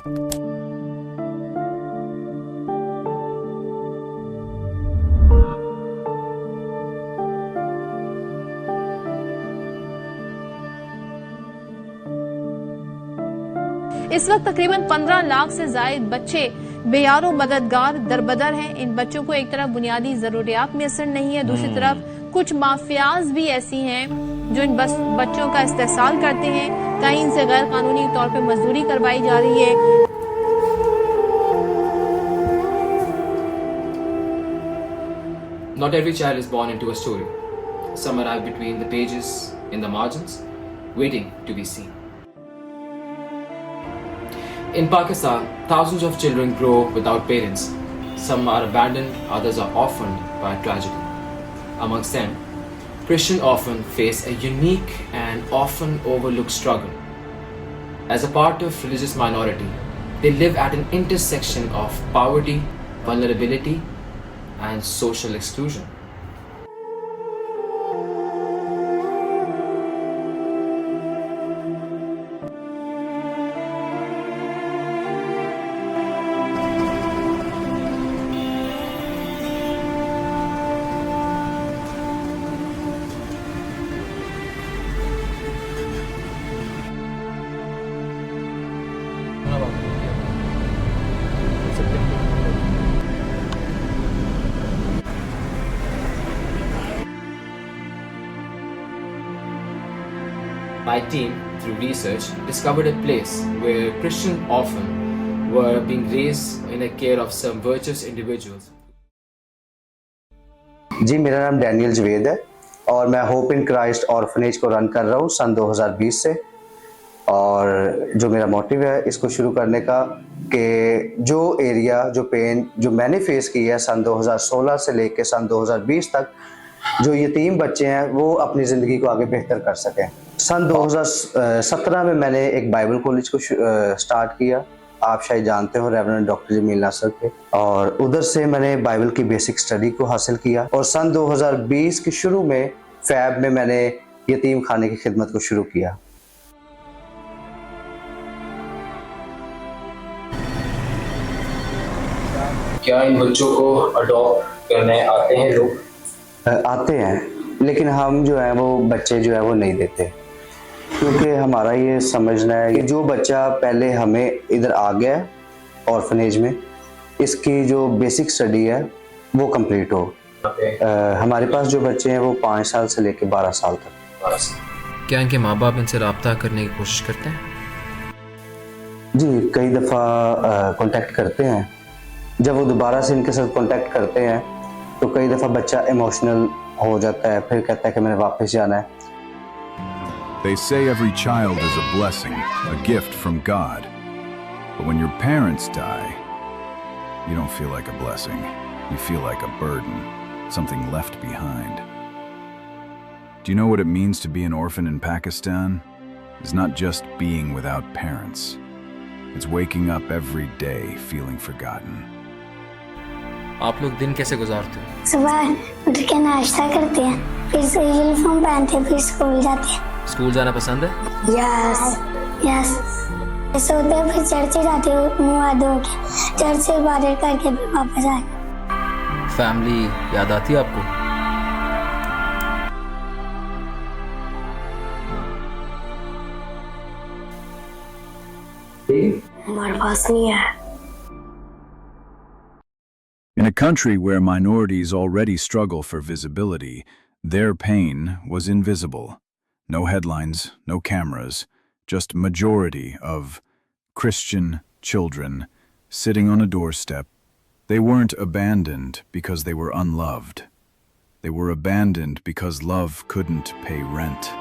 इस वक्त तकरीबन 15 लाख से जायद बच्चे बेयारो मददगार दरबदर हैं। इन बच्चों को एक तरफ बुनियादी जरूरियात मैसर नहीं है, दूसरी तरफ कुछ माफियाज भी ऐसी हैं जो इन बच्चों का इस्तेसाल करते हैं। कहीं इनसे गैर कानूनी तौर पे मजदूरी करवाई जा रही है। Not every child is born into a story. Some arrive between the pages, in the margins, waiting to be seen. In Pakistan, thousands of children grow without parents. Some are abandoned, others are orphaned by tragedy. Amongst them, Christian orphans face a unique and often overlooked struggle. As a part of religious minority, they live at an intersection of poverty, vulnerability, and social exclusion. My team, through research, discovered a place where Christian orphans were being raised in the care of some virtuous individuals. जी, मेरा नाम Daniel Javed है और मैं hope in Christ orphanage को run कर रहा हूँ सन 2020 से। और जो मेरा मोटिव है इसको शुरू करने का कि जो एरिया, जो पेन जो मैंने फेस की है सन 2016 से लेकर सन 2020 तक, जो यतीम बच्चे हैं वो अपनी ज़िंदगी को आगे बेहतर कर सकें। सन 2017 में मैंने एक बाइबल कॉलेज को स्टार्ट किया, आप शायद जानते हो, रेवरेंड डॉक्टर जमील नासर के, और उधर से मैंने बाइबल की बेसिक स्टडी को हासिल किया। और सन 2020 के शुरू में फैब में मैंने यतीम खाने की खिदमत को शुरू किया। क्या इन बच्चों को अडॉप्ट करने आते हैं लोग? आते हैं, लेकिन हम जो है वो बच्चे जो है वो नहीं देते, क्योंकि हमारा ये समझना है कि जो बच्चा पहले हमें इधर आ गया ऑर्फनेज में, इसकी जो बेसिक स्टडी है वो कंप्लीट हो। हमारे पास जो बच्चे हैं वो 5 साल से लेकर 12 साल तक। क्या इनके माँ बाप इनसे रब्ता करने की कोशिश करते हैं? जी, कई दफ़ा कांटेक्ट करते हैं। जब वो दोबारा से इनके साथ कांटेक्ट करते हैं तो कई दफ़ा बच्चा इमोशनल हो जाता है, फिर कहता है कि मैंने वापस जाना है। They say every child is a blessing, a gift from God. But when your parents die, you don't feel like a blessing. You feel like a burden, something left behind. Do you know what it means to be an orphan in Pakistan? It's not just being without parents. It's waking up every day feeling forgotten. आप लोग दिन कैसे गुजारते हो? सुबह उठ के नाश्ता करते हैं, फिर से यूनिफॉर्म पहनते हैं, फिर स्कूल जाते हैं। स्कूल जाना पसंद है? यस। सोते हैं, फिर चर्च जाते हैं, मुँह हाथ धो के चर्च से इबादत करके फिर वापस आए। फैमिली याद आती है आपको? हमारे पास नहीं है। In a country where minorities already struggle for visibility, their pain was invisible. No headlines, no cameras, just majority of Christian children sitting on a doorstep. They weren't abandoned because they were unloved. They were abandoned because love couldn't pay rent.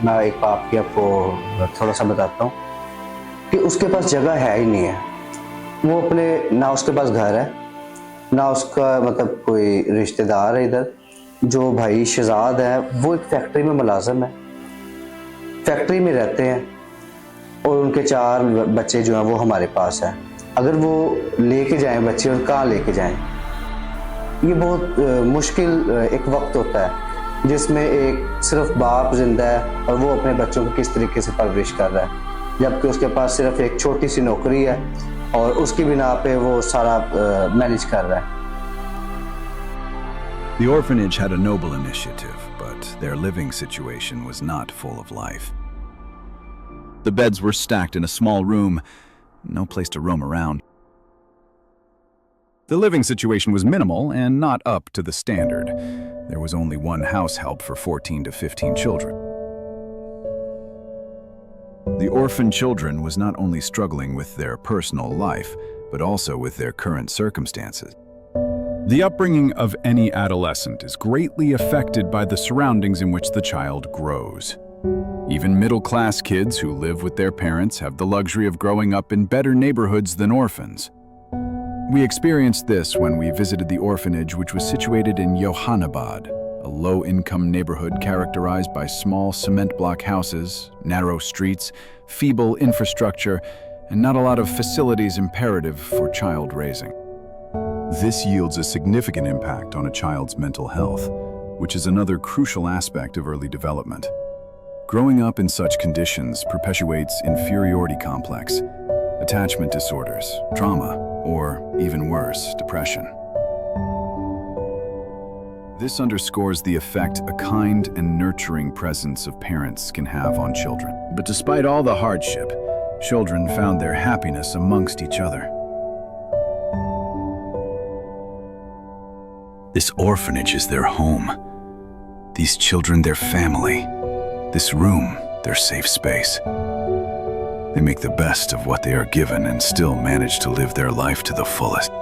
मैं एक बाप की आपको थोड़ा सा बताता हूँ कि उसके पास जगह है ही नहीं है। वो अपने, ना उसके पास घर है, ना उसका मतलब कोई रिश्तेदार है इधर। जो भाई शहजाद है वो एक फैक्ट्री में मुलाजिम है, फैक्ट्री में रहते हैं, और उनके 4 बच्चे जो हैं वो हमारे पास हैं। अगर वो लेके जाएं बच्चे, और कहाँ लेके जाएं? ये बहुत मुश्किल एक वक्त होता है जिसमें एक सिर्फ बाप जिंदा है और वो अपने बच्चों को किस तरीके से परवरिश कर रहा है, जबकि उसके पास सिर्फ एक छोटी सी नौकरी है और उसकी बिना पे वो सारा मैनेज कर रहा है। The orphanage had a noble initiative, but their living situation was not full of life. The beds were stacked in a small room, no place to roam around. The living situation was minimal and not up to the standard. There was only one house help for 14 to 15 children. The orphan children was not only struggling with their personal life, but also with their current circumstances. The upbringing of any adolescent is greatly affected by the surroundings in which the child grows. Even middle-class kids who live with their parents have the luxury of growing up in better neighborhoods than orphans. We experienced this when we visited the orphanage, which was situated in Johannabad, a low-income neighborhood characterized by small cement block houses, narrow streets, feeble infrastructure, and not a lot of facilities imperative for child raising. This yields a significant impact on a child's mental health, which is another crucial aspect of early development. Growing up in such conditions perpetuates inferiority complex, attachment disorders, trauma, or, even worse, depression. This underscores the effect a kind and nurturing presence of parents can have on children. But despite all the hardship, children found their happiness amongst each other. This orphanage is their home. These children, their family. This room, their safe space. They make the best of what they are given and still manage to live their life to the fullest.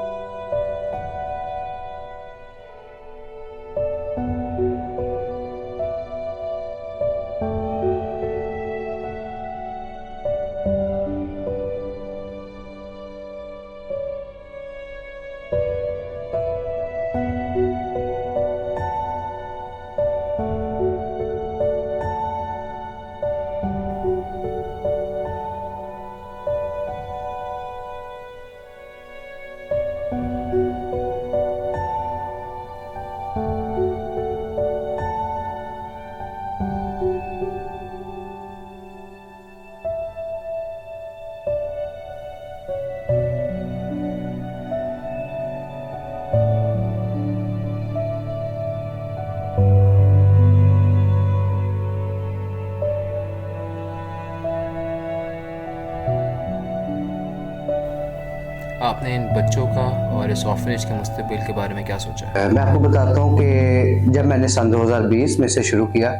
आपने इन बच्चों का और इस orphanage के मुस्तकबिल के बारे में क्या सोचा है? मैं आपको बताता हूँ कि जब मैंने सन 2020 में से शुरू किया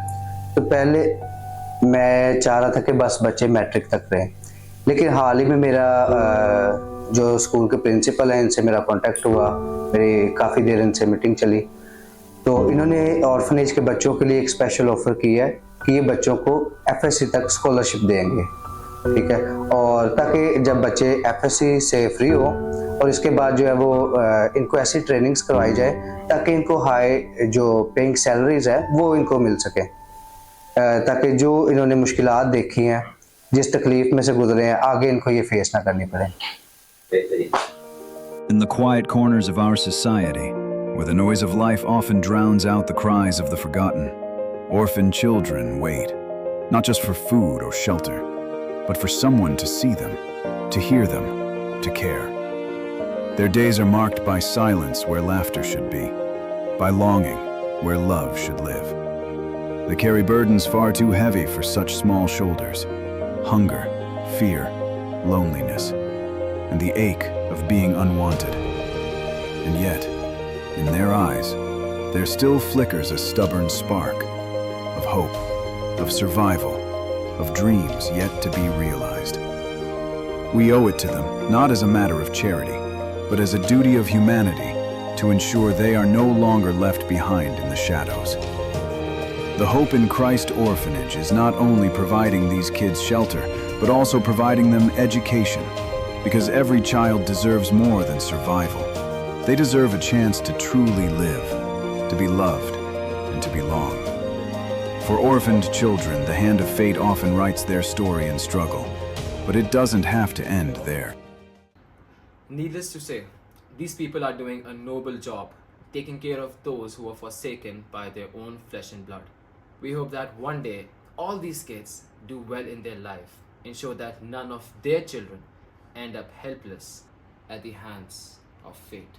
तो पहले मैं चाह रहा था कि बस बच्चे मैट्रिक तक रहें, लेकिन हाल ही में मेरा जो स्कूल के प्रिंसिपल हैं इनसे मेरा कांटेक्ट हुआ, मेरी काफ़ी देर इनसे मीटिंग चली, तो इन्होंने ऑर्फनेज के बच्चों के लिए एक स्पेशल ऑफ़र किया है कि ये बच्चों को FSC तक स्कॉलरशिप देंगे, ठीक है, और ताकि जब बच्चे FSC से फ्री हो और इसके बाद जो है वो इनको ऐसी ट्रेनिंग्स करवाई जाए ताकि इनको हाई जो पेइंग सैलरीज है वो इनको मिल सके, ताकि जो इन्होंने मुश्किलात देखी हैं, जिस तकलीफ में से गुजरे हैं, आगे इनको ये फेस ना करनी पड़े। In the quiet corners of our society, where the noise of life often drowns out the cries of the forgotten, orphan children wait, not just for food or shelter, but for someone to see them, to hear them, to care. Their days are marked by silence where laughter should be, by longing where love should live. They carry burdens far too heavy for such small shoulders: hunger, fear, loneliness, and the ache of being unwanted. And yet, in their eyes, there still flickers a stubborn spark of hope, of survival, of dreams yet to be realized. We owe it to them, not as a matter of charity, but as a duty of humanity, to ensure they are no longer left behind in the shadows. The Hope in Christ Orphanage is not only providing these kids shelter, but also providing them education, because every child deserves more than survival. They deserve a chance to truly live, to be loved, and to belong. For orphaned children, the hand of fate often writes their story and struggle, but it doesn't have to end there. Needless to say, these people are doing a noble job taking care of those who are forsaken by their own flesh and blood. We hope that one day all these kids do well in their life, ensure that none of their children end up helpless at the hands of fate.